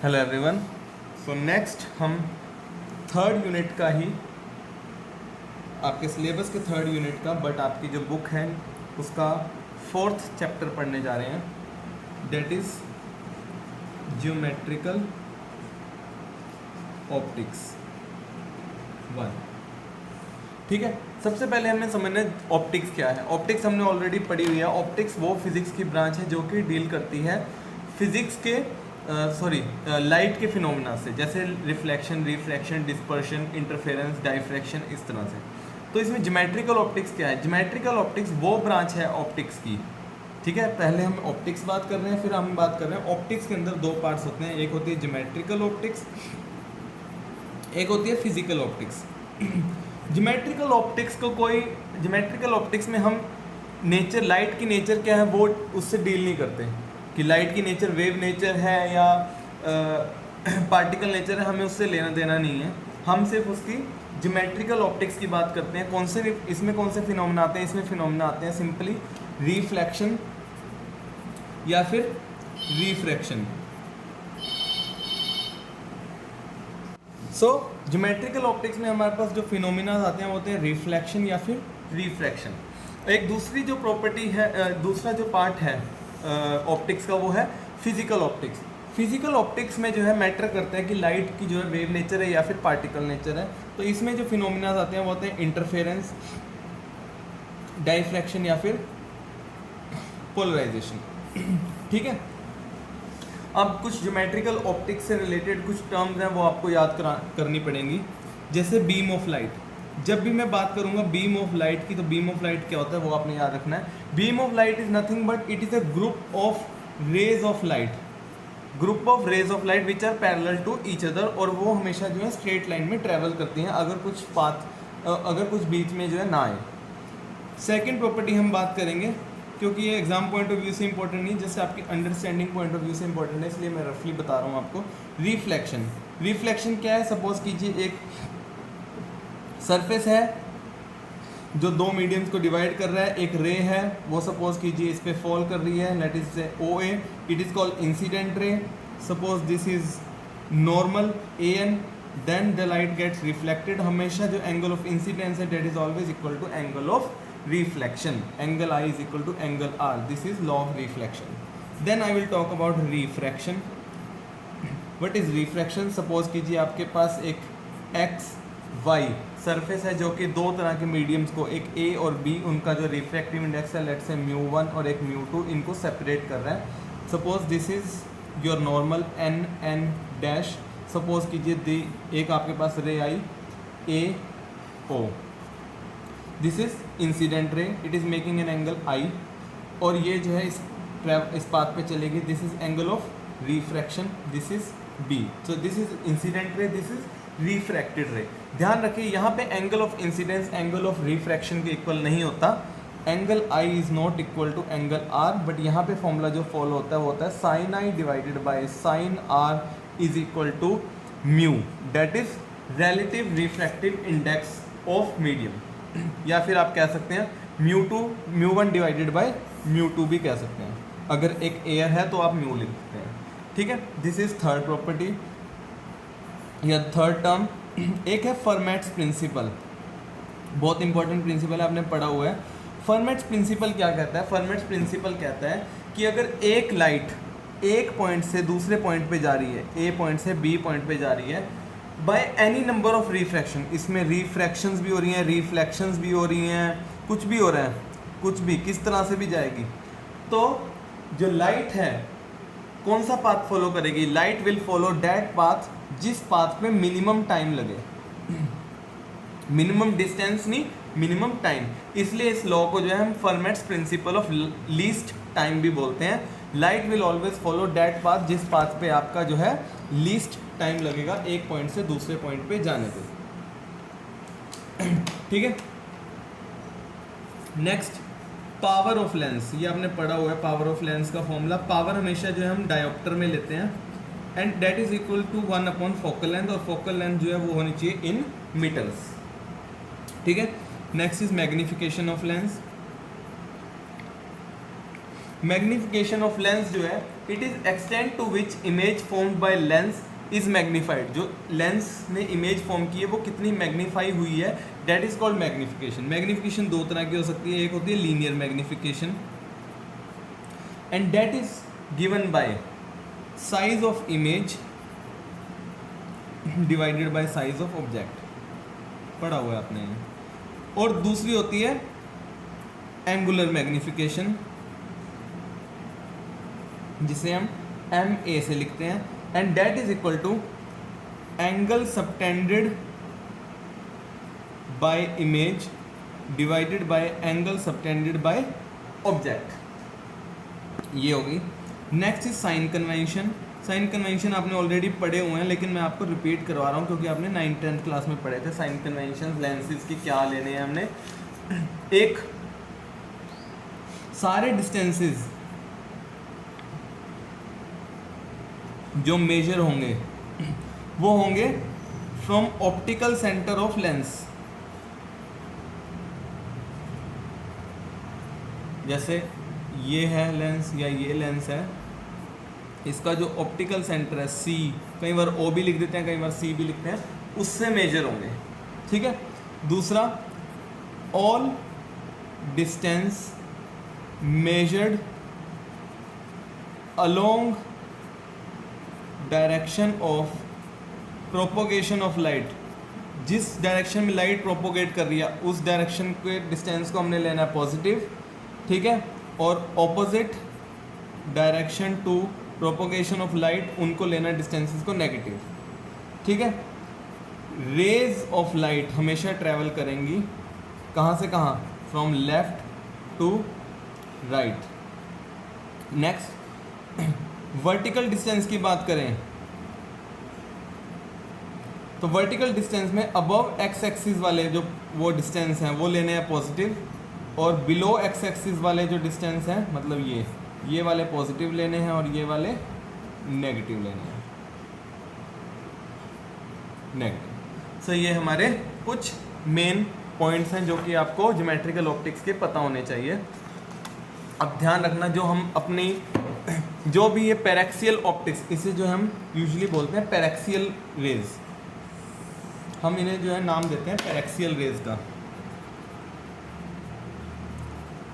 Hello everyone. So next हम third unit का ही आपके सिलेबस के थर्ड यूनिट का बट आपकी जो बुक है उसका फोर्थ चैप्टर पढ़ने जा रहे हैं, डेट इज़ ज्योमेट्रिकल ऑप्टिक्स 1। ठीक है, सबसे पहले हमें समझना है ऑप्टिक्स क्या है। ऑप्टिक्स हमने ऑलरेडी पढ़ी हुई है। ऑप्टिक्स वो फिजिक्स की ब्रांच है जो कि डील करती है फिजिक्स के लाइट के फिनोमेना से, जैसे reflection, refraction, dispersion, interference, diffraction, इस तरह से। तो इसमें ज्योमेट्रिकल ऑप्टिक्स क्या है? ज्योमेट्रिकल ऑप्टिक्स वो ब्रांच है ऑप्टिक्स की। ठीक है, पहले हम ऑप्टिक्स बात कर रहे हैं, फिर हम बात कर रहे हैं ऑप्टिक्स के अंदर दो पार्ट्स होते हैं, एक होती है ज्योमेट्रिकल ऑप्टिक्स, एक होती है फिजिकल ऑप्टिक्स। ज्योमेट्रिकल ऑप्टिक्स को ज्योमेट्रिकल ऑप्टिक्स में हम नेचर, लाइट की नेचर क्या है वो उससे डील नहीं करते कि लाइट की नेचर वेव नेचर है या पार्टिकल नेचर है, हमें उससे लेना देना नहीं है। हम सिर्फ उसकी ज्योमेट्रिकल ऑप्टिक्स की बात करते हैं। इसमें कौन से फिनोमेना आते हैं? इसमें फिनोमेना आते हैं सिंपली रिफ्लेक्शन या फिर रिफ्रैक्शन। ज्योमेट्रिकल ऑप्टिक्स में हमारे पास जो फिनोमिना आते हैं वो होते हैं रिफ्लेक्शन या फिर रिफ्रैक्शन। एक दूसरी जो प्रॉपर्टी है, दूसरा जो पार्ट है ऑप्टिक्स का, वो है फिजिकल ऑप्टिक्स। फिजिकल ऑप्टिक्स में जो है मैटर करता है कि लाइट की जो है वेव नेचर है या फिर पार्टिकल नेचर है। तो इसमें जो फिनोमिना आते हैं वो होते हैं इंटरफेरेंस, डाइफ्रैक्शन या फिर पोलराइजेशन। ठीक है, अब कुछ ज्योमेट्रिकल ऑप्टिक्स से रिलेटेड कुछ टर्म्स हैं वो आपको याद करनी पड़ेंगी, जैसे बीम ऑफ लाइट। जब भी मैं बात करूंगा बीम ऑफ लाइट की, तो बीम ऑफ लाइट क्या होता है वो आपने याद रखना है। Beam of light is nothing but it is a group of rays of light, group of rays of light which are parallel to each other, और वो हमेशा जो है स्ट्रेट लाइन में ट्रेवल करती हैं अगर कुछ बीच में जो है ना आए। सेकेंड प्रॉपर्टी हम बात करेंगे, क्योंकि ये एग्जाम पॉइंट ऑफ व्यू से इंपॉर्टेंट नहीं, जैसे आपकी अंडरस्टैंडिंग पॉइंट ऑफ व्यू से इंपॉर्टेंट है, इसलिए मैं रफली बता रहा हूँ आपको। रिफ्लेक्शन, रिफ्लेक्शन क्या है? सपोज कीजिए एक सरफेस है जो दो मीडियम्स को डिवाइड कर रहा है, एक रे है वो सपोज कीजिए इस पे फॉल कर रही है, let is say OA, it is called incident ray. Suppose this is normal AN, then the light gets reflected. हमेशा जो एंगल ऑफ इंसिडेंस है that is always equal to angle of reflection, angle I is equal to angle R, this is law of reflection. Then I will talk about refraction. What is refraction? Suppose कीजिए आपके पास एक x y surface है जो कि दो तरह के mediums को, एक A और B, उनका जो रिफ्रैक्टिव इंडेक्स है लेट्स से μ1 और एक μ2, इनको सेपरेट कर रहा है। Suppose this is your normal n dash. Suppose कीजिए एक आपके पास रे आई AO, this is incident ray, it is making an angle I, और ये जो है इस पाथ पे चलेगी, this is angle of refraction, this is B। So this is incident ray, this is refracted रे। ध्यान रखिए यहाँ पे angle of incidence angle of refraction के इक्वल नहीं होता। Angle I is not equal to angle R, but यहाँ पे फॉर्मूला जो फॉलो होता है वो होता है sine I divided by sine R is equal to mu, that is relative refractive index of medium, या फिर आप कह सकते हैं μ1 डिवाइडेड बाय μ2 भी कह सकते हैं। अगर एक एयर है तो आप म्यू लिख सकते हैं। ठीक है, दिस इज थर्ड प्रॉपर्टी या थर्ड टर्म। एक है फर्मेट्स प्रिंसिपल, बहुत इंपॉर्टेंट प्रिंसिपल है, आपने पढ़ा हुआ है। फर्मेट्स प्रिंसिपल क्या कहता है? फर्मेट्स प्रिंसिपल कहता है कि अगर एक लाइट एक पॉइंट से दूसरे पॉइंट पे जा रही है, A पॉइंट से B पॉइंट पे जा रही है, by any number of refraction, इसमें रिफ्रैक्शंस भी हो रही हैं, रिफ्लेक्शंस भी हो रही हैं, कुछ भी हो रहा है, कुछ भी किस तरह से भी जाएगी, तो जो लाइट है कौन सा पाथ फॉलो करेगी? Light will follow that path जिस पाथ पे मिनिमम टाइम लगे, मिनिमम डिस्टेंस नहीं, मिनिमम टाइम। इसलिए इस लॉ को जो है हम formats principle of least time भी बोलते हैं। Light will always follow that path जिस पाथ पे आपका जो है लीस्ट टाइम लगेगा एक पॉइंट से दूसरे पॉइंट पे जाने पे। ठीक है, नेक्स्ट पावर ऑफ लेंस, ये आपने पढ़ा हुआ है। पावर ऑफ लेंस का फॉर्मूला, पावर हमेशा जो है हम डायोप्टर में लेते हैं, and that is equal to 1 upon focal length, और फोकल लेंथ जो है वो होनी चाहिए इन मीटर्स। ठीक है, next is magnification of lens. Magnification of lens जो है, it is extend to which image formed by lens is magnified. जो लेंस ने इमेज फॉर्म की है वो कितनी मैग्नीफाई हुई है, that is called magnification. Magnification दो तरह की हो सकती है, एक होती है linear magnification and that is given by size of image divided bye size of object, पढ़ा हुआ है आपने। और दूसरी होती है एंगुलर मैग्निफिकेशन, जिसे हम MA से लिखते हैं, and that is equal to angle subtended by image divided by angle subtended by object. ये होगी। Next is sign convention. Sign convention आपने ऑलरेडी पढ़े हुए हैं, लेकिन मैं आपको रिपीट करवा रहा हूँ क्योंकि आपने 9th-10th क्लास में पढ़े थे साइन कन्वेंशन, लेंसेज की क्या लेने हैं हमने। एक, सारे डिस्टेंसेस जो मेजर होंगे वो होंगे from optical centre of lens. जैसे ये है लेंस या ये लेंस है, इसका जो ऑप्टिकल सेंटर है C, कई बार O भी लिख देते हैं, कई बार C भी लिखते हैं, उससे मेजर होंगे। ठीक है। दूसरा, all distance measured along direction of propagation of light. जिस डायरेक्शन में लाइट प्रोपोगेट कर रही है उस डायरेक्शन के डिस्टेंस को हमने लेना है पॉजिटिव, ठीक है, और opposite direction to propagation of light उनको लेना डिस्टेंसेस को नेगेटिव। ठीक है। रेज ऑफ लाइट हमेशा ट्रैवल करेंगी कहाँ से कहाँ, from left to right. Next, vertical distance की बात करें तो वर्टिकल डिस्टेंस में अबव एक्स एक्सिस वाले जो वो डिस्टेंस हैं वो लेने हैं पॉजिटिव, और बिलो एक्स एक्सिस वाले जो डिस्टेंस हैं, मतलब ये वाले पॉजिटिव लेने हैं और ये वाले नेगेटिव लेने हैं, नेगेटिव। सो ये हमारे कुछ मेन पॉइंट्स हैं जो कि आपको ज्योमेट्रिकल ऑप्टिक्स के पता होने चाहिए। अब ध्यान रखना, जो हम अपनी जो भी ये पैरेक्सियल ऑप्टिक्स, इसे जो हम यूजुअली बोलते हैं पैरेक्सियल रेज, हम इन्हें जो है नाम देते हैं पैरेक्सियल रेज का।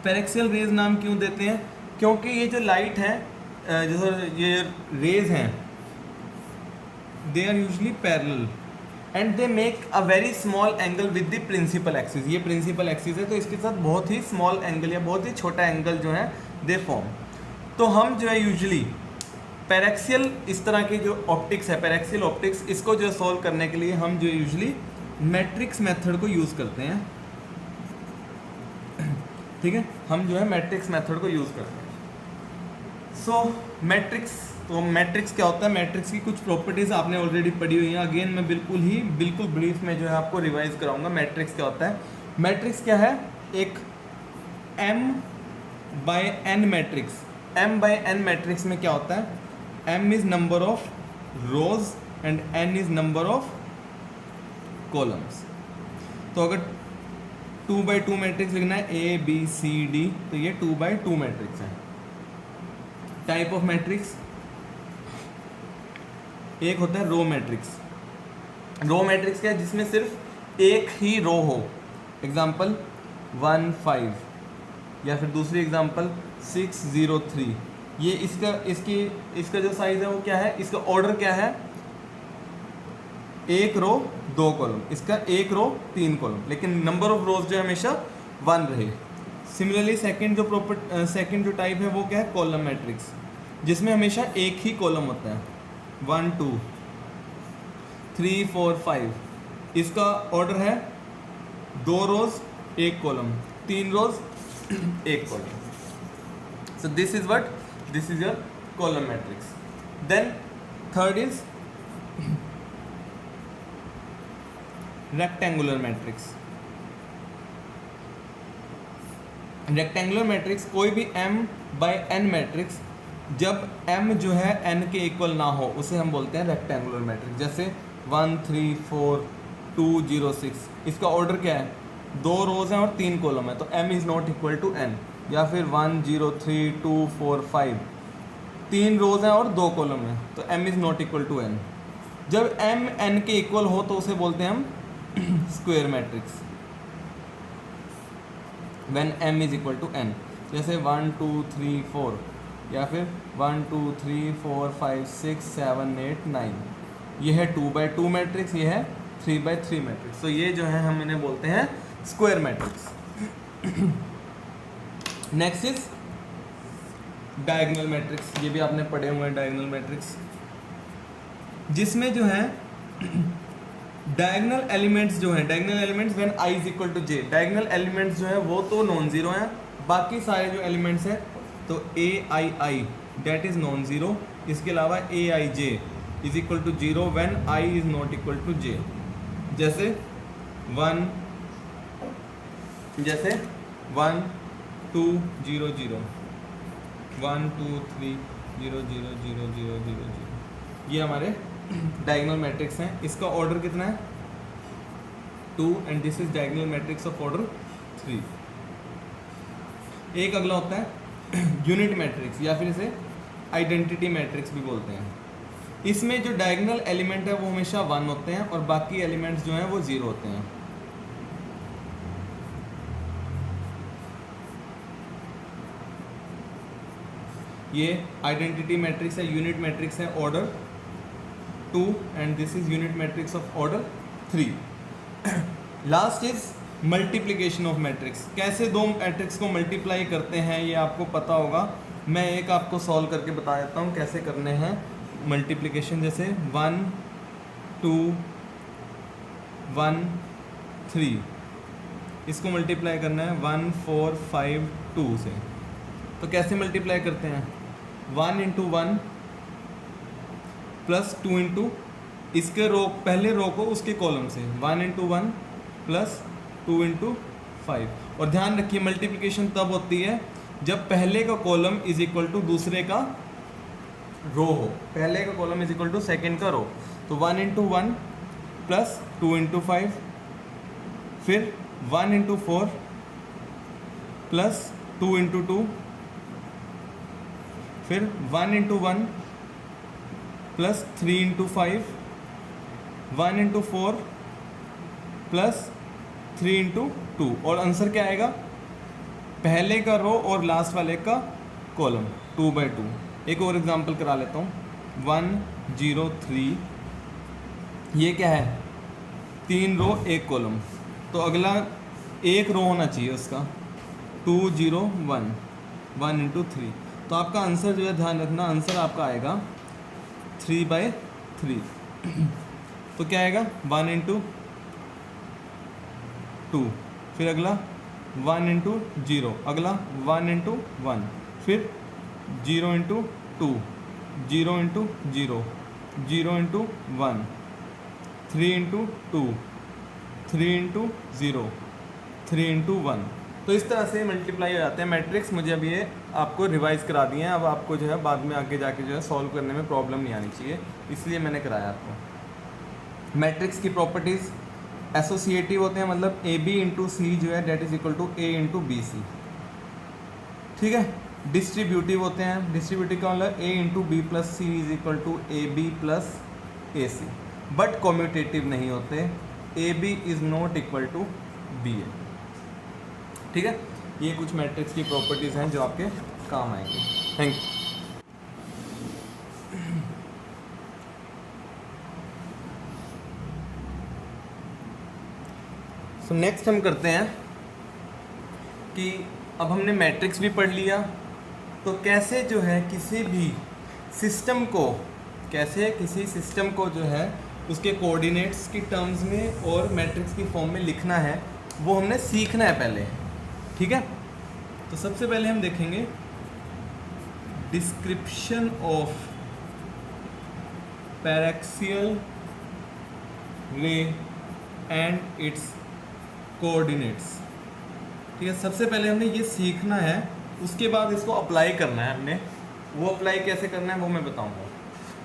पैरेक्सियल रेज नाम क्यों देते हैं, क्योंकि ये जो लाइट है, जो ये रेज हैं, they are usually parallel and they make a very small angle with the principal axis. ये प्रिंसिपल एक्सिस है तो इसके साथ बहुत ही स्मॉल एंगल या बहुत ही छोटा एंगल जो है दे फॉर्म। तो हम जो है यूजुअली पैरेक्सियल, इस तरह की जो ऑप्टिक्स है पैरेक्सियल ऑप्टिक्स, इसको जो सॉल्व करने के लिए हम जो यूजुअली मैट्रिक्स मेथड को यूज़ करते हैं। ठीक है, हम जो है मैट्रिक्स मेथड को यूज़ करते हैं। तो मैट्रिक्स क्या होता है, मैट्रिक्स की कुछ प्रॉपर्टीज़ आपने ऑलरेडी पढ़ी हुई हैं। अगेन मैं बिल्कुल ब्रीफ में जो है आपको रिवाइज कराऊंगा। मैट्रिक्स क्या होता है, मैट्रिक्स क्या है, एक M/N मैट्रिक्स। M/N मैट्रिक्स में क्या होता है, M is number of rose and N is number of columns. तो अगर 2/2 मैट्रिक्स लिखना है ABCD, तो ये 2/2 मैट्रिक्स है। टाइप ऑफ मैट्रिक्स, एक होता है रो मैट्रिक्स। रो मैट्रिक्स क्या है, जिसमें सिर्फ एक ही रो हो, एग्जाम्पल 1 5, या फिर दूसरी एग्जाम्पल 6 0 3। ये इसका जो साइज है वो क्या है, इसका ऑर्डर क्या है, एक रो 2 कॉलम, इसका एक रो 3 कॉलम, लेकिन नंबर ऑफ रोज जो है हमेशा 1 रहे। सिमिलरली सेकंड जो टाइप है वो क्या है, कॉलम मैट्रिक्स, जिसमें हमेशा एक ही कॉलम होता है, 1 2 3 4 5। इसका ऑर्डर है 2 rows 1 column, 3 rows 1 column. So this is your column matrix. Then third is rectangular matrix. Rectangular matrix कोई भी M/N मैट्रिक्स, जब M जो है N के इक्वल ना हो उसे हम बोलते हैं रेक्टेंगुलर मैट्रिक्स। जैसे 1 3 4 2 0 6, इसका ऑर्डर क्या है, 2 रोज हैं और 3 कॉलम है, तो M is not equal to N। या फिर 1 0 3 2 4 5, 3 रोज हैं और 2 कॉलम हैं, तो m is not equal to n। जब m n के इक्वल हो तो उसे बोलते हैं हम square matrix, when m is equal to n। जैसे 1 2 3 4, या फिर 1 2 3 4 5 6 7 8 9, ये है 2x2 मैट्रिक्स, ये है 3x3 मैट्रिक्स। तो ये जो है हम इन्हें बोलते हैं square matrix. Next is diagonal matrix, ये भी आपने पढ़े हुए हैं डायगोनल मैट्रिक्स, जिसमें जो है डायगोनल एलिमेंट्स जो हैं, diagonal elements when i is equal to j, diagonal elements जो है वो तो नॉन जीरो हैं, बाकी सारे जो एलिमेंट्स हैं तो a i that is non zero, इसके अलावा a i j is equal to zero when i is not equal to j। जैसे 1 2 0 0, 1 2 3 0 0 0 0 0 0, ये हमारे डायगोनल मैट्रिक्स हैं। इसका ऑर्डर कितना है 2, and this is diagonal matrix of order 3। एक अगला होता है यूनिट मैट्रिक्स, या फिर इसे आइडेंटिटी मैट्रिक्स भी बोलते हैं। इसमें जो डायगोनल एलिमेंट है वो हमेशा 1 होते हैं और बाकी एलिमेंट्स जो हैं वो 0 होते हैं। ये आइडेंटिटी मैट्रिक्स है, यूनिट मैट्रिक्स है order 2, and this is unit matrix of order 3। Last is multiplication of matrix. कैसे दो मैट्रिक्स को मल्टीप्लाई करते हैं ये आपको पता होगा, मैं एक आपको सॉल्व करके बता देता हूँ कैसे करने हैं मल्टीप्लिकेशन। जैसे 1 2 1 3, इसको मल्टीप्लाई करना है 1 4 5 2 से। तो कैसे मल्टीप्लाई करते हैं 1 इंटू 1 प्लस 2 इंटू इसके रो, पहले रो को उसके कॉलम से, 1 इंटू 1 प्लस 2 इंटू 5। और ध्यान रखिए मल्टीप्लिकेशन तब होती है जब पहले का कॉलम इज इक्वल टू दूसरे का रो हो, पहले का column is equal to second का रो। तो 1 इंटू 1 प्लस 2 इंटू 5, फिर 1 इंटू 4 प्लस 2 इंटू 2, फिर 1 into 1 plus 3 into 5, 1 into 4 plus 3 into 2, और आंसर क्या आएगा पहले का रो और लास्ट वाले का कॉलम 2/2। एक और एग्जांपल करा लेता हूँ 1 0 3, ये क्या है 3 रो 1 कॉलम, तो अगला एक रो होना चाहिए उसका 2 0 1, 1 इंटू 3। तो आपका आंसर जो है ध्यान रखना, आंसर आपका आएगा 3/3। तो क्या आएगा 1 इंटू 2, फिर अगला 1 इंटू 0, अगला 1 इंटू 1, फिर 0 into 2, 0 into 0, 0 into 1, 3 into 2, 3 into 0, 3 into 1। तो इस तरह से मल्टीप्लाई हो जाते हैं मैट्रिक्स। मुझे अब ये आपको रिवाइज करा दिए हैं, अब आपको जो है बाद में आगे जाके जो है सॉल्व करने में प्रॉब्लम नहीं आनी चाहिए, इसलिए मैंने कराया आपको। मैट्रिक्स की प्रॉपर्टीज़ एसोसिएटिव होते हैं, मतलब ए बी इंटू सी जो है that is equal to A into B C, ठीक है। डिस्ट्रीब्यूटिव होते हैं, डिस्ट्रीब्यूटिव का मतलब A into B plus C is equal to A B plus A C. But commutative नहीं होते, A B is not equal to B A, ठीक है। ये कुछ मैट्रिक्स की प्रॉपर्टीज़ हैं जो आपके काम आएंगे। Thank you. सो नेक्स्ट हम करते हैं कि अब हमने मैट्रिक्स भी पढ़ लिया, तो कैसे जो है किसी भी सिस्टम को, कैसे किसी सिस्टम को जो है उसके कोऑर्डिनेट्स की टर्म्स में और मैट्रिक्स की फॉर्म में लिखना है, वो हमने सीखना है पहले, ठीक है। तो सबसे पहले हम देखेंगे डिस्क्रिप्शन ऑफ पैरेक्सियल रे एंड इट्स कोऑर्डिनेट्स, ठीक है। सबसे पहले हमने ये सीखना है, उसके बाद इसको अप्लाई करना है हमने। वो अप्लाई कैसे करना है वो मैं बताऊंगा।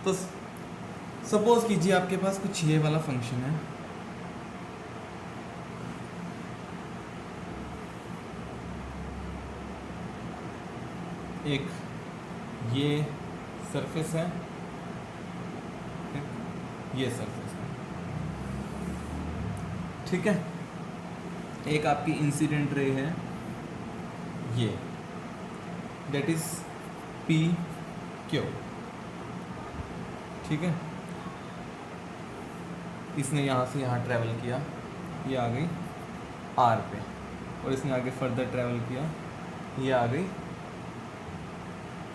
तो सपोज कीजिए आपके पास कुछ ये वाला फंक्शन है, एक ये सरफेस है, ये सरफेस है, ठीक है। एक आपकी इंसिडेंट रे है ये, दैट इज पी क्यू, ठीक है। इसने यहाँ से यहाँ ट्रैवल किया, ये आ गई आर पे, और इसने आगे फर्दर ट्रैवल किया, ये आ गई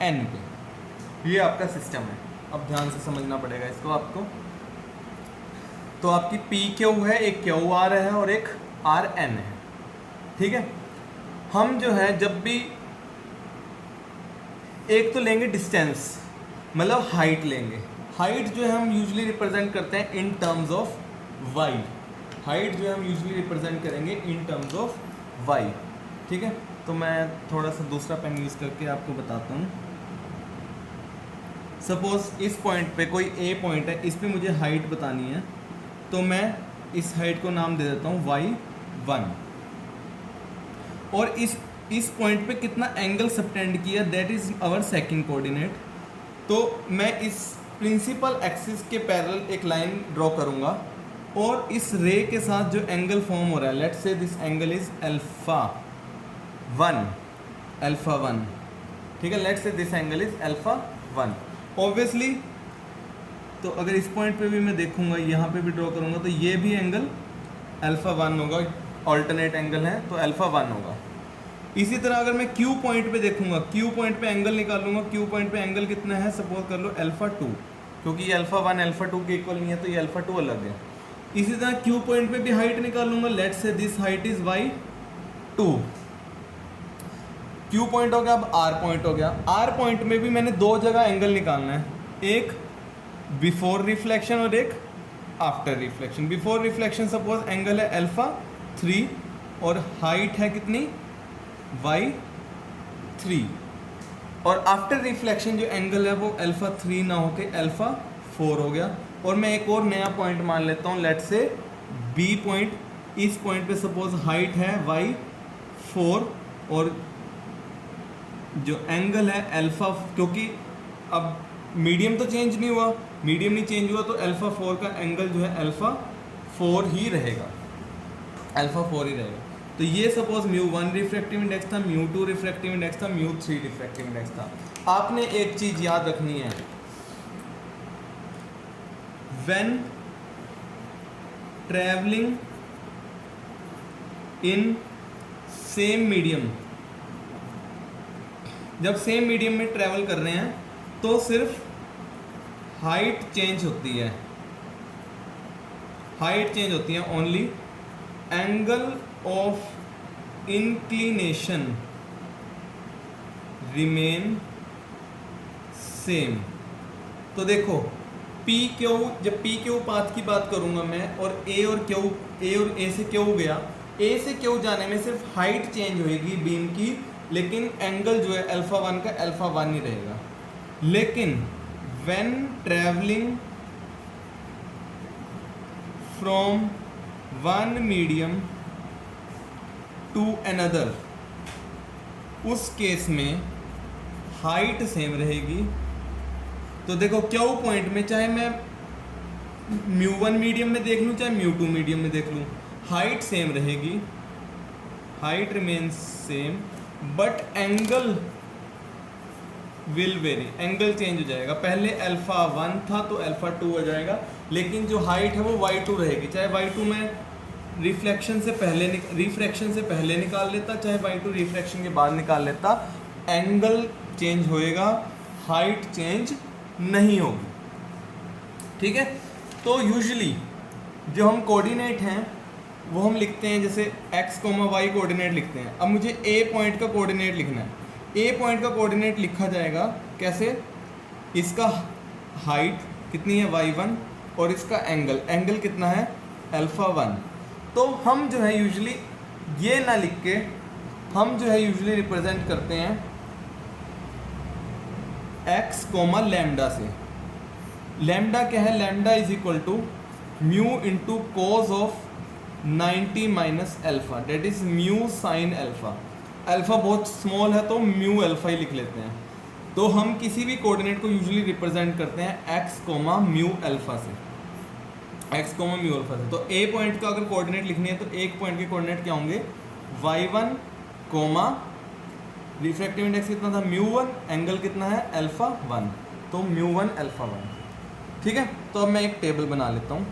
एन पे। ये आपका सिस्टम है, अब ध्यान से समझना पड़ेगा इसको आपको। तो आपकी पी क्यू है, एक क्यू आर है और एक आर एन है, ठीक है। हम जो है जब भी एक तो लेंगे डिस्टेंस, मतलब हाइट लेंगे। हाइट जो है हम यूजुअली रिप्रेजेंट करते हैं in terms of y. Height जो है हम यूजुअली रिप्रेजेंट करेंगे इन टर्म्स ऑफ वाई, ठीक है। तो मैं थोड़ा सा दूसरा पेन यूज़ करके आपको बताता हूँ। सपोज इस पॉइंट पे कोई ए पॉइंट है, इस पे मुझे हाइट बतानी है, तो मैं इस हाइट को नाम दे देता हूँ y1, और इस पॉइंट पे कितना एंगल सबटेंड किया, that is our second coordinate. तो मैं इस प्रिंसिपल एक्सिस के पैरेलल एक लाइन ड्रॉ करूँगा, और इस रे के साथ जो एंगल फॉर्म हो रहा है, let's say this angle is alpha 1, ठीक है। Let's say this angle is alpha 1। Obviously तो अगर इस पॉइंट पे भी मैं देखूंगा, यहाँ पे भी ड्रॉ करूंगा, तो ये भी एंगल अल्फा 1 होगा, ऑल्टरनेट एंगल है तो अल्फा 1 होगा। इसी तरह अगर मैं क्यू पॉइंट पे देखूंगा, क्यू पॉइंट पे एंगल निकालूंगा, क्यू पॉइंट पे एंगल कितना है, सपोज कर लो अल्फा 2, क्योंकि ये अल्फा 1 अल्फा 2 के इक्वल नहीं है, तो ये अल्फा 2 अलग है। इसी तरह क्यू पॉइंट पे भी हाइट निकालूंगा, let's say this height is y2। Q point हो गया, अब आर पॉइंट हो गया। आर पॉइंट में भी मैंने दो जगह एंगल निकालना है, एक बिफोर रिफ्लेक्शन और एक after reflection. Before reflection suppose angle है अल्फा 3 और हाइट है कितनी y3, और आफ्टर रिफ्लेक्शन जो एंगल है वो अल्फा 3 ना होके अल्फा 4 हो गया। और मैं एक और नया पॉइंट मान लेता हूँ, लेट्स से बी पॉइंट। इस पॉइंट पे सपोज हाइट है y4 और जो एंगल है अल्फा, क्योंकि अब मीडियम तो चेंज नहीं हुआ, मीडियम नहीं चेंज हुआ, तो अल्फा 4 का एंगल जो है अल्फा 4 ही रहेगा, अल्फा 4 ही रहेगा। तो ये सपोज μ1 रिफ्रैक्टिव इंडेक्स था, μ2 रिफ्रैक्टिव इंडेक्स था, μ3 रिफ्रैक्टिव इंडेक्स था। आपने एक चीज याद रखनी है, when travelling in same medium, जब सेम मीडियम में ट्रैवल कर रहे हैं तो सिर्फ हाइट चेंज होती है, हाइट चेंज होती है only, angle of inclination remain same. तो देखो पी क्यू, जब पी क्यू पाथ की बात करूंगा मैं, और ए और ए से क्यू गया, ए से क्यू जाने में सिर्फ हाइट चेंज होगी बीम की, लेकिन एंगल जो है अल्फा 1 का अल्फा 1 ही रहेगा। लेकिन when travelling from one medium to another, उस केस में हाइट सेम रहेगी। तो देखो क्यू पॉइंट में चाहे मैं μ1 मीडियम में देख लूँ चाहे μ2 मीडियम में देख लूँ, हाइट सेम रहेगी, height remains same, but angle will very, angle change हो जाएगा। पहले अल्फा 1 था तो अल्फा 2 हो जाएगा, लेकिन जो हाइट है वो y2 रहेगी। चाहे y2 में रिफ्रैक्शन से पहले निकाल लेता, चाहे y2 रिफ्रैक्शन के बाद निकाल लेता, एंगल चेंज होएगा, हाइट चेंज नहीं होगी, ठीक है। तो यूजुअली जो हम कोऑर्डिनेट हैं वो हम लिखते हैं जैसे x, y कोऑर्डिनेट लिखते हैं। अब मुझे a पॉइंट का कोऑर्डिनेट लिखना है। a पॉइंट का कोऑर्डिनेट लिखा जाएगा कैसे, इसका हाइट कितनी है y1 और इसका एंगल कितना है अल्फा 1। तो हम जो है यूजुअली ये ना लिख के हम जो है यूजुअली रिप्रेजेंट करते हैं x, लैम्डा से। लैम्डा क्या है, lambda is equal to mu into cos of 90 minus alpha, that is mu sine alpha. Alpha बहुत स्मॉल है तो म्यू अल्फ़ा ही लिख लेते हैं। तो हम किसी भी कोऑर्डिनेट को यूजुअली रिप्रेजेंट करते हैं एक्स कोमा म्यू अल्फ़ा से, एक्स कोमा म्यू अल्फ़ा से। तो ए पॉइंट का अगर कोऑर्डिनेट लिखनी है तो एक पॉइंट के कोऑर्डिनेट क्या होंगे, y1 कोमा रिफ्रैक्टिव इंडेक्स कितना था μ1, एंगल कितना है अल्फ़ा 1, तो μ1 अल्फ़ा 1। ठीक है, तो अब मैं एक टेबल बना लेता हूँ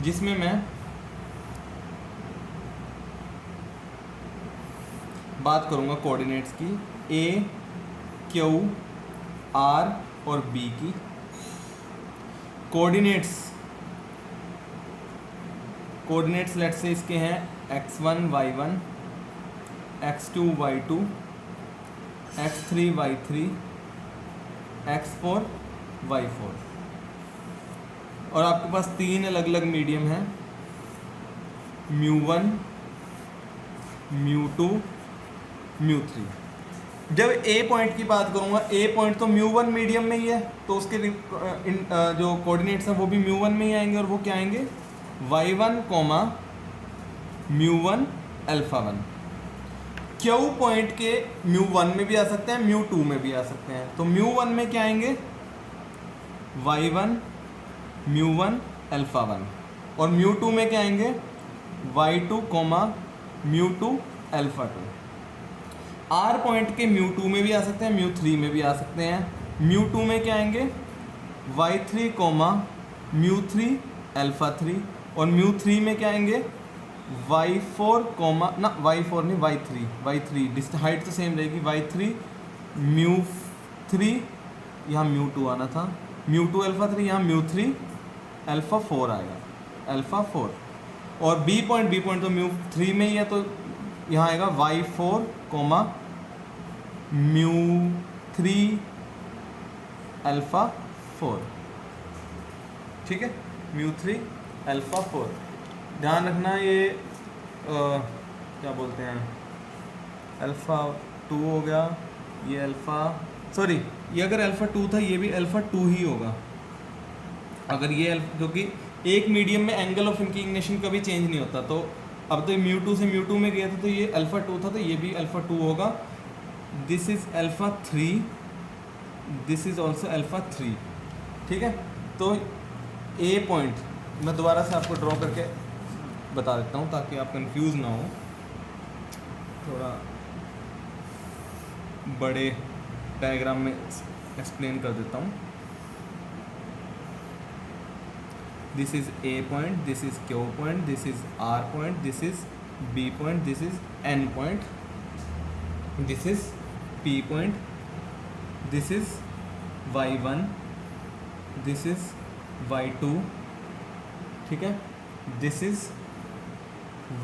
जिसमें मैं बात करूँगा कोऑर्डिनेट्स की, ए क्यू आर और बी की। कोऑर्डिनेट्स लेट्स से इसके हैं x1 y1, x2 y2, x3 y3, x4 y4, और आपके पास तीन अलग अलग मीडियम हैं, μ1 μ2 μ3। जब ए पॉइंट की बात करूंगा, ए पॉइंट तो μ1 मीडियम में ही है, तो उसके जो कोऑर्डिनेट्स हैं वो भी μ1 में ही आएंगे, और वो क्या आएंगे y1 coma μ1 alpha 1। Q point के μ1 में भी आ सकते हैं, μ2 में भी आ सकते हैं। तो μ1 में क्या आएंगे y1 μ1 अल्फ़ा 1, और μ2 में क्या आएंगे y2 coma μ2 alpha 2। Are point के μ2 में भी आ सकते हैं, μ3 में भी आ सकते हैं। μ2 में क्या आएंगे y3 कोमा μ3 अल्फ़ा 3, और μ3 में क्या आएंगे y4 कोमा ना y4 नहीं y3 हाइट तो सेम रहेगी, y3 μ3, यहाँ μ2 आना था, μ2 अल्फ़ा 3, यहाँ μ3 अल्फ़ा 4 आएगा, अल्फ़ा 4। और बी पॉइंट तो μ3 में ही है, तो यहाँ आएगा y4 कोमा μ3 अल्फ़ा 4। ठीक है, μ3 अल्फ़ा 4। ध्यान रखना ये क्या बोलते हैं, अल्फ़ा 2 हो गया, ये ये अगर अल्फ़ा 2 था ये भी अल्फ़ा 2 ही होगा। अगर ये क्योंकि एक मीडियम में एंगल ऑफ इंक्लिनेशन कभी चेंज नहीं होता, तो अब तो μ2 से μ2 में गया था, तो ये अल्फ़ा 2 था, तो ये भी अल्फ़ा 2 होगा। This is alpha 3, this is also alpha 3। ठीक है, तो ए पॉइंट मैं दोबारा से आपको ड्रॉ करके बता देता हूँ ताकि आप कंफ्यूज ना हो, थोड़ा बड़े डायग्राम में एक्सप्लेन कर देता हूँ। This is A point, this is Q point, this is R point, this is B point, this is N point, this is P point, this is Y1, this is Y2, ठीक है, this is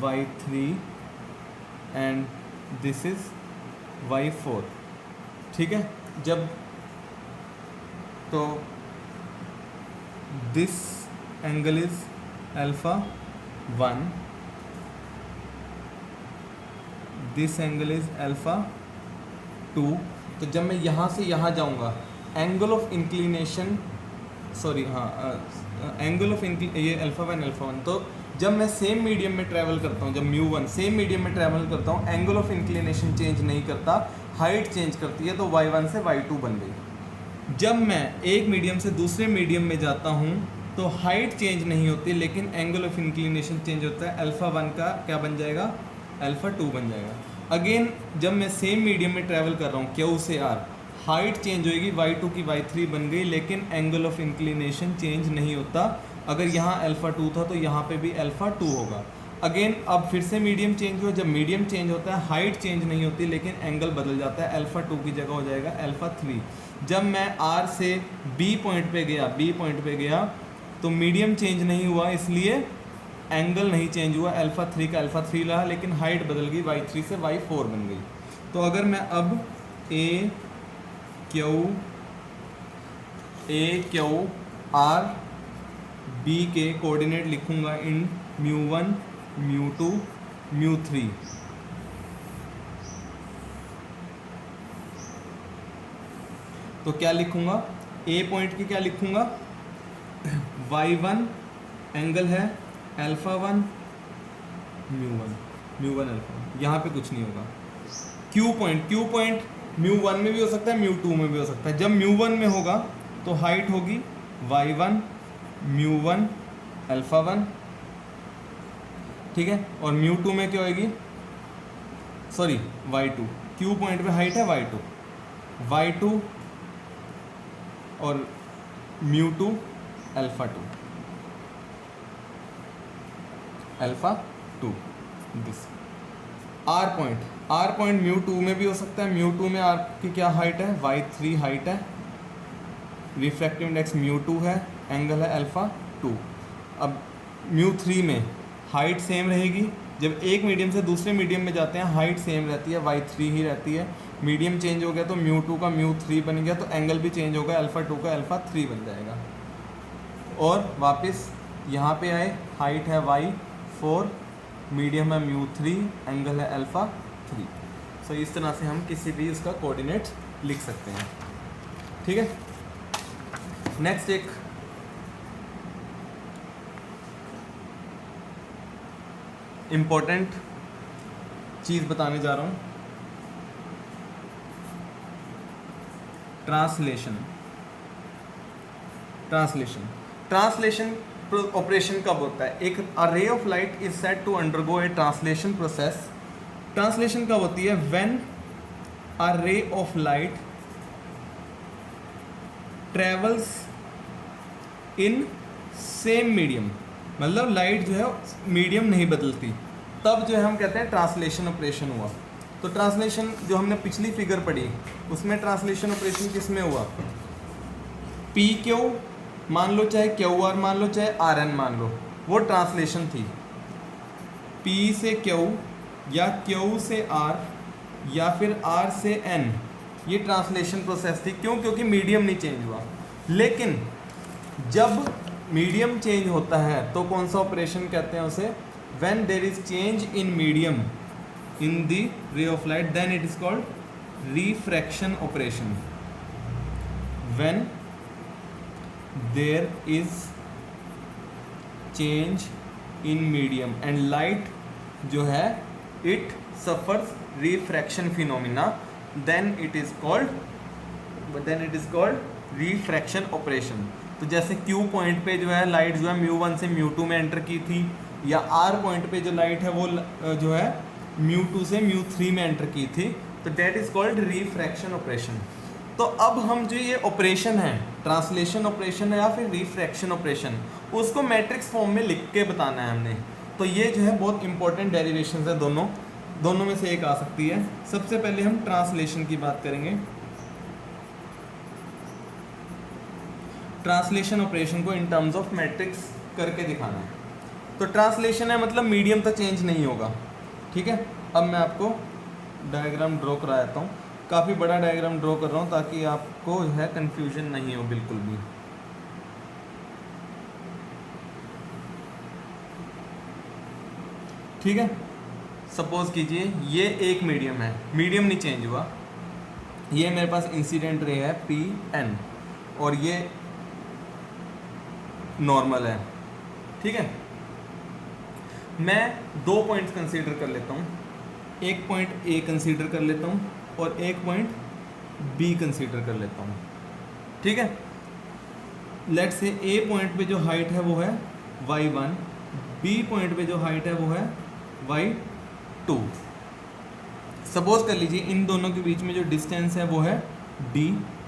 Y3 and this is Y4। ठीक है, जब तो this angle is alpha 1, this angle is alpha 2। तो जब मैं यहाँ से यहाँ जाऊँगा, angle of inclination angle of ये अल्फ़ा 1 अल्फ़ा 1, तो जब मैं सेम मीडियम में ट्रैवल करता हूँ, जब μ1 सेम मीडियम में ट्रैवल करता हूँ, एंगल ऑफ इंक्लिनेशन चेंज नहीं करता, हाइट चेंज करती है, तो y1 से y2 बन गई। जब मैं एक मीडियम से दूसरे मीडियम में जाता हूँ तो हाइट चेंज नहीं होती, लेकिन एंगल ऑफ इंक्लिनेशन चेंज होता है, अल्फ़ा 1 का क्या बन जाएगा अल्फ़ा 2 बन जाएगा। अगेन जब मैं सेम मीडियम में ट्रैवल कर रहा हूँ क्यू से आर, हाइट चेंज होएगी, y2 की y3 बन गई, लेकिन एंगल ऑफ इंक्लिनेशन चेंज नहीं होता। अगर यहाँ अल्फ़ा 2 था तो यहाँ पे भी अल्फ़ा 2 होगा। अगेन अब फिर से मीडियम चेंज हुआ, जब मीडियम चेंज होता है हाइट चेंज नहीं होती, लेकिन एंगल बदल जाता है, अल्फ़ा 2 की जगह हो जाएगा अल्फ़ा 3। जब मैं आर से बी पॉइंट पे गया तो मीडियम चेंज नहीं हुआ, इसलिए एंगल नहीं चेंज हुआ, अल्फ़ा 3 का अल्फ़ा 3 रहा, लेकिन हाइट बदल गई, y3 से y4 बन गई। तो अगर मैं अब ए क्यू आर बी के कोऑर्डिनेट लिखूंगा इन μ1 μ2 μ3, तो क्या लिखूंगा, ए पॉइंट की क्या लिखूंगा, y1 एंगल है अल्फ़ा 1 μ1 अल्फ़ा, यहाँ पे कुछ नहीं होगा। क्यू पॉइंट μ1 में भी हो सकता है, μ2 में भी हो सकता है। जब μ1 में होगा तो हाइट होगी y1 μ1 α1, ठीक है, और μ2 में क्या होगी, सॉरी y2, क्यू पॉइंट पे हाइट है y2 और μ2 α2 दिस। आर पॉइंट μ2 में भी हो सकता है, μ2 में आर की क्या हाइट है, y3 हाइट है, रिफ्रैक्टिव इंडेक्स μ2 है, एंगल है α2। अब μ3 में हाइट सेम रहेगी, जब एक मीडियम से दूसरे मीडियम में जाते हैं हाइट सेम रहती है, y3 ही रहती है। मीडियम चेंज हो गया तो μ2 का μ3 बन गया, तो एंगल भी चेंज होगा, α2 का α3 बन जाएगा। और वापस यहाँ पे आए, हाइट है y4, मीडियम है μ3, एंगल है α3। सो इस तरह से हम किसी भी उसका कोऑर्डिनेट लिख सकते हैं, ठीक है। नेक्स्ट एक इम्पोर्टेंट चीज़ बताने जा रहा हूँ, ट्रांसलेशन ऑपरेशन कब होता है। एक ray of light is said to undergo a translation process. Translation कब होती है, when a ray of light travels in same medium, मतलब लाइट जो है मीडियम नहीं बदलती, तब जो है हम कहते हैं ट्रांसलेशन ऑपरेशन हुआ। तो ट्रांसलेशन जो हमने पिछली फिगर पढ़ी उसमें ट्रांसलेशन ऑपरेशन किस में हुआ, पी क्यू मान लो, चाहे क्यू आर मान लो, चाहे आर एन मान लो, वो ट्रांसलेशन थी। पी से क्यू या क्यू से आर या फिर आर से एन, ये ट्रांसलेशन प्रोसेस थी। क्यों, क्योंकि मीडियम नहीं चेंज हुआ। लेकिन जब मीडियम चेंज होता है तो कौन सा ऑपरेशन कहते हैं उसे, when there is change in medium in the ray of light then it is called refraction operation. When there is change in medium and light जो है it suffers refraction phenomena, then it is called refraction operation. तो जैसे Q point पे जो है light जो है μ1 से μ2 में एंटर की थी, या R पॉइंट पे जो लाइट है वो जो है μ2 से μ3 में एंटर की थी, तो that is called refraction operation. तो अब हम जो ये ऑपरेशन है, ट्रांसलेशन ऑपरेशन है या फिर रिफ्रैक्शन ऑपरेशन, उसको मैट्रिक्स फॉर्म में लिख के बताना है हमने। तो ये जो है बहुत इंपॉर्टेंट डेरिवेशंस है, दोनों में से एक आ सकती है। सबसे पहले हम ट्रांसलेशन की बात करेंगे। ट्रांसलेशन ऑपरेशन को इन टर्म्स ऑफ मैट्रिक्स करके दिखाना है। तो ट्रांसलेशन है मतलब मीडियम तो चेंज नहीं होगा, ठीक है। अब मैं आपको डायग्राम ड्रॉ करा देता हूँ, काफ़ी बड़ा डायग्राम ड्रॉ कर रहा हूँ ताकि आपको जो है कन्फ्यूजन नहीं हो बिल्कुल भी। ठीक है, सपोज कीजिए ये एक मीडियम है, मीडियम नहीं चेंज हुआ, ये मेरे पास इंसिडेंट रे है Pn और ये नॉर्मल है, ठीक है। मैं दो पॉइंट्स कंसीडर कर लेता हूँ, एक पॉइंट A कंसीडर कर लेता हूँ और एक पॉइंट B कंसीडर कर लेता हूँ, ठीक है। लेट से A पॉइंट पे जो हाइट है वो है y1, B पॉइंट पे जो हाइट है वो है y2। सपोज कर लीजिए इन दोनों के बीच में जो डिस्टेंस है वो है d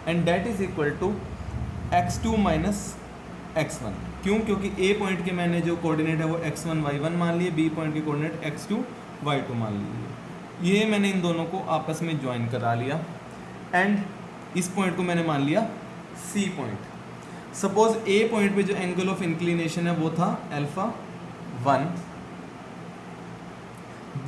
and that is equal to x2 minus x1। क्यों, क्योंकि A पॉइंट के मैंने जो कोऑर्डिनेट है वो x1 y1 मान लिए, B पॉइंट के कोऑर्डिनेट x2 y2 मान लिए। ये मैंने इन दोनों को आपस में ज्वाइन करा लिया एंड इस पॉइंट को मैंने मान लिया C point. Suppose A point पे जो एंगल ऑफ इंक्लिनेशन है वो था α1,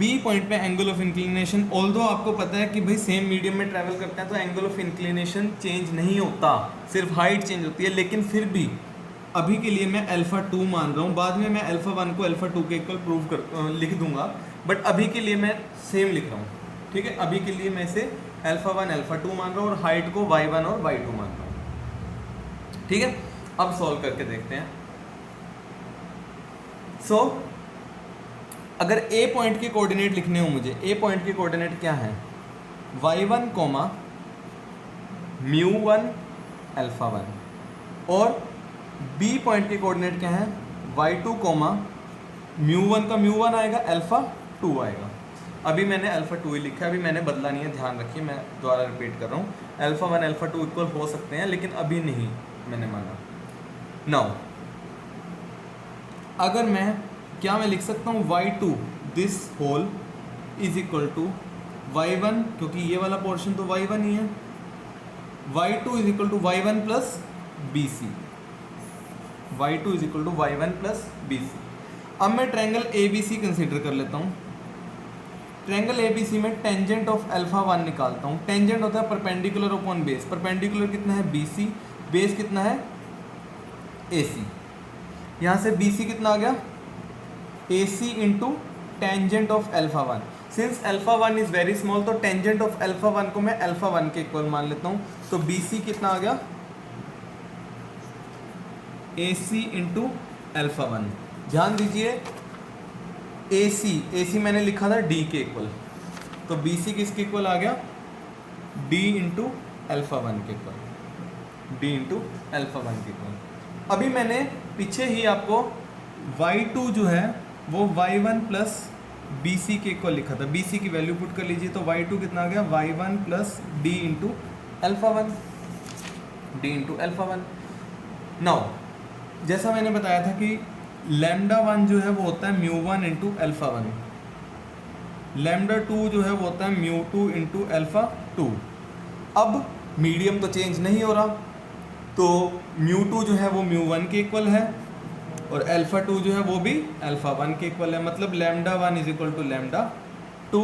B पॉइंट पे एंगल ऑफ इंक्लिनेशन, ऑल्दो आपको पता है कि भाई सेम मीडियम में ट्रैवल करते हैं तो एंगल ऑफ इंक्लिनेशन चेंज नहीं होता, सिर्फ हाइट चेंज होती है। लेकिन फिर भी अभी के लिए मैं α2 मान रहा हूँ, बाद में मैं α1 को α2 के इक्वल लिख दूंगा, बट अभी के लिए मैं सेम लिख रहा हूँ, ठीक है। अभी के लिए मैं इसे α1 α2 मान रहा हूँ और हाइट को y1 और y2 मान रहा हूँ, ठीक है। अब सॉल्व करके देखते हैं। सो अगर ए पॉइंट के कोऑर्डिनेट लिखने हो मुझे, ए पॉइंट के कोऑर्डिनेट क्या है, y1 कोमा μ1 अल्फा 1, और बी पॉइंट के कोऑर्डिनेट क्या है, y2 कोमा μ1 का μ1 आएगा, अल्फा 2 आएगा। अभी मैंने अल्फा 2 ही लिखा है, अभी मैंने बदला नहीं है, ध्यान रखिए, मैं दोबारा रिपीट कर रहा हूँ। अल्फा 1 अल्फा 2 इक्वल हो सकते हैं, लेकिन अभी नहीं मैंने माना। नाउ अगर मैं क्या मैं लिख सकता हूँ y2 this whole is equal to y1, क्योंकि ये वाला पोर्शन तो y1 ही है, y2 is equal to y1 plus B C, y2 is equal to y1 plus B C. अब मैं triangle A B C consider कर लेता हूँ। ट्रायंगल ए बी सी में टेंजेंट ऑफ अल्फा 1 निकालता हूँ। टेंजेंट होता है परपेंडिकुलर अपॉन बेस। परपेंडिकुलर कितना है, बी सी, बेस कितना है, ए सी। यहाँ से बी सी कितना आ गया, A C into tangent of alpha 1। Since alpha 1 is very small, तो टेंजेंट ऑफ अल्फा 1 को मैं अल्फा 1 के इक्वल मान लेता हूँ। तो बी सी कितना आ गया, ए सी इंटू अल्फा 1। ध्यान दीजिए, ए सी मैंने लिखा था डी के इक्वल, तो बी सी किसके इक्वल आ गया, डी इंटू अल्फा 1 के इक्वल, डी इंटू अल्फा 1 के इक्वल। अभी मैंने पीछे ही आपको y2 जो है वो y1 प्लस बी सी के इक्वल लिखा था। बी सी की वैल्यू पुट कर लीजिए, तो y2 कितना आ गया, y1 plus D into alpha 1, D into alpha 1। Now जैसा मैंने बताया था कि लैम्डा 1 जो है वो होता है μ1 इंटू अल्फा 1, लैम्डा 2 जो है वो होता है μ2 इंटू अल्फा 2। अब मीडियम तो चेंज नहीं हो रहा, तो μ2 जो है वो μ1 के इक्वल है, और अल्फा 2 जो है वो भी अल्फा 1 के इक्वल है। मतलब lambda 1 is equal to lambda 2।